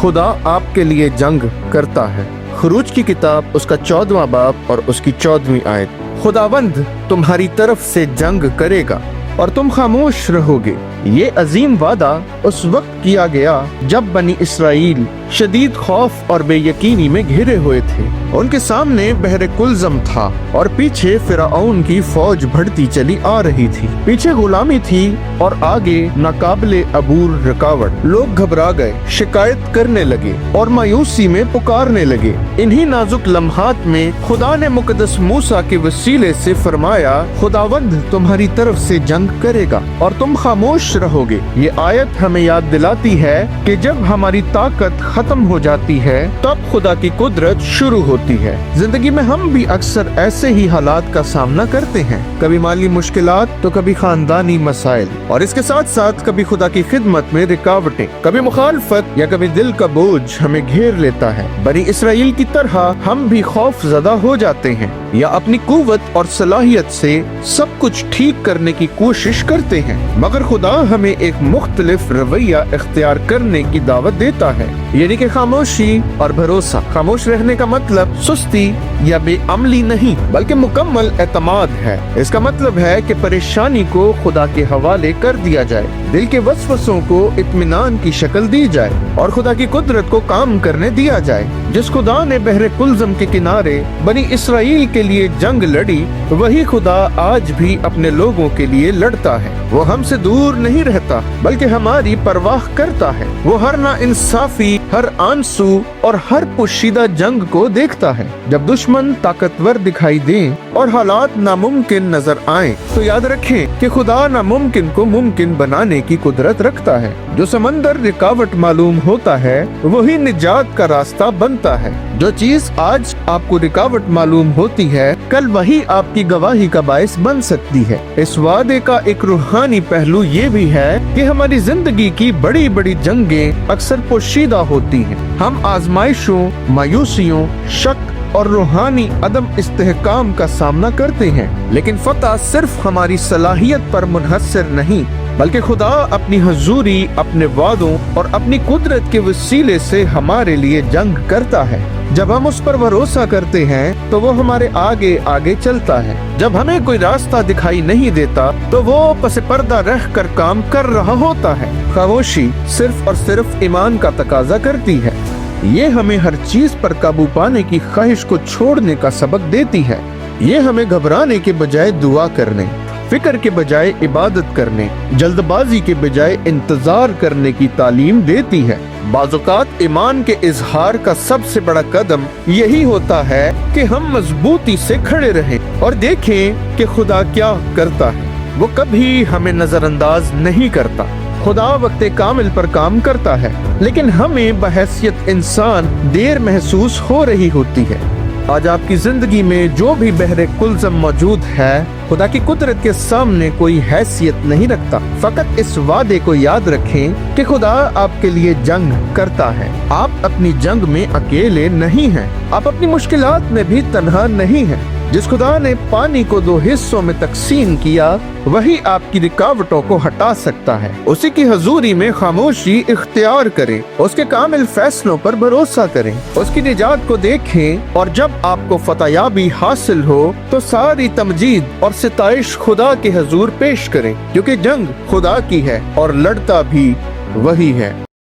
खुदा आपके लिए जंग करता है। खरूज की किताब उसका 14वां बाब और उसकी 14वीं आयत। खुदावंद तुम्हारी तरफ से जंग करेगा और तुम खामोश रहोगे। ये अजीम वादा उस वक्त किया गया जब बनी इसराइल शदीद खौफ और बेयकीनी में घिरे हुए थे। उनके सामने बहरे कुलज़म था और पीछे फिरऔन की फौज बढ़ती चली आ रही थी। पीछे गुलामी थी और आगे नाकाबिले अबूर रुकावट। लोग घबरा गए, शिकायत करने लगे और मायूसी में पुकारने लगे। इन्हीं नाजुक लम्हात में खुदा ने मुकद्दस मूसा के वसीले से फरमाया, खुदावंद तुम्हारी तरफ से जंग करेगा और तुम खामोश रहोगे। ये आयत हमें याद दिलाती है कि जब हमारी ताकत खत्म हो जाती है तब खुदा की कुदरत शुरू होती है। जिंदगी में हम भी अक्सर ऐसे ही हालात का सामना करते हैं, कभी माली मुश्किलात तो कभी खानदानी मसाइल और इसके साथ साथ कभी खुदा की खिदमत में रुकावटें, कभी मुखालफत या कभी दिल का बोझ हमें घेर लेता है। बनी इसराइल की तरह हम भी खौफ ज़दा हो जाते हैं या अपनी कुव्वत और सलाहियत से सब कुछ ठीक करने की कोशिश करते हैं, मगर खुदा हमें एक मुख्तलिफ रवैया इख्तियार करने की दावत देता है, यानी कि खामोशी और भरोसा। खामोश रहने का मतलब सुस्ती या बेअमली नहीं बल्कि मुकम्मल एतमाद है। इसका मतलब है कि परेशानी को खुदा के हवाले कर दिया जाए, दिल के वसवसों को इत्मीनान की शक्ल दी जाए और खुदा की कुदरत को काम करने दिया जाए। जिस खुदा ने बहरे कुलज़म के किनारे बनी इसराइल के लिए जंग लड़ी, वही खुदा आज भी अपने लोगों के लिए लड़ता है। वो हमसे दूर नहीं रहता बल्कि हमारी परवाह करता है। वो हर ना इंसाफी, हर आंसू और हर पोशीदा जंग को देखता है। जब दुश्मन ताकतवर दिखाई दें और हालात नामुमकिन नजर आएं, तो याद रखें कि खुदा नामुमकिन को मुमकिन बनाने की कुदरत रखता है। जो समंदर रुकावट मालूम होता है वही निजात का रास्ता बनता है। जो चीज आज आपको रुकावट मालूम होती है कल वही आपकी गवाही का बायस बन सकती है। इस वादे का एक रूहानी पहलू ये भी है कि हमारी जिंदगी की बड़ी बड़ी जंगें अक्सर पोशीदा होती हैं। हम आजमाइशों, मायूसियों, शक और रूहानी अदम इस्तेहकाम का सामना करते हैं, लेकिन फतह सिर्फ हमारी सलाहियत पर मुनहसर नहीं बल्कि खुदा अपनी हजूरी, अपने वादों और अपनी कुदरत के वसीले से हमारे लिए जंग करता है। जब हम उस पर भरोसा करते हैं तो वो हमारे आगे आगे चलता है। जब हमें कोई रास्ता दिखाई नहीं देता तो वो पसे पर्दा रह कर काम कर रहा होता है। खामोशी सिर्फ और सिर्फ ईमान का तकाजा करती है। ये हमें हर चीज पर काबू पाने की ख्वाहिश को छोड़ने का सबक देती है। ये हमें घबराने के बजाय दुआ करने, फिक्र के बजाय इबादत करने, जल्दबाजी के बजाय इंतजार करने की तालीम देती है। बाज़ौक़ात ईमान के इजहार का सबसे बड़ा कदम यही होता है कि हम मजबूती से खड़े रहें और देखें कि खुदा क्या करता है। वो कभी हमें नजरअंदाज नहीं करता। खुदा वक्ते कामिल पर काम करता है, लेकिन हमें बहैसियत इंसान देर महसूस हो रही होती है। आज आपकी जिंदगी में जो भी बहरे कुलज़म मौजूद है, खुदा की कुदरत के सामने कोई हैसियत नहीं रखता। फकत इस वादे को याद रखें कि खुदा आपके लिए जंग करता है। आप अपनी जंग में अकेले नहीं हैं, आप अपनी मुश्किलात में भी तन्हा नहीं हैं। जिस खुदा ने पानी को 2 हिस्सों में तकसीम किया वही आपकी रुकावटों को हटा सकता है। उसी की हजूरी में खामोशी इख्तियार करें, उसके कामिल फैसलों पर भरोसा करें, उसकी निजात को देखें और जब आपको फतयाबी हासिल हो तो सारी तमजीद और सिताइश खुदा के हजूर पेश करें, क्योंकि जंग खुदा की है और लड़ता भी वही है।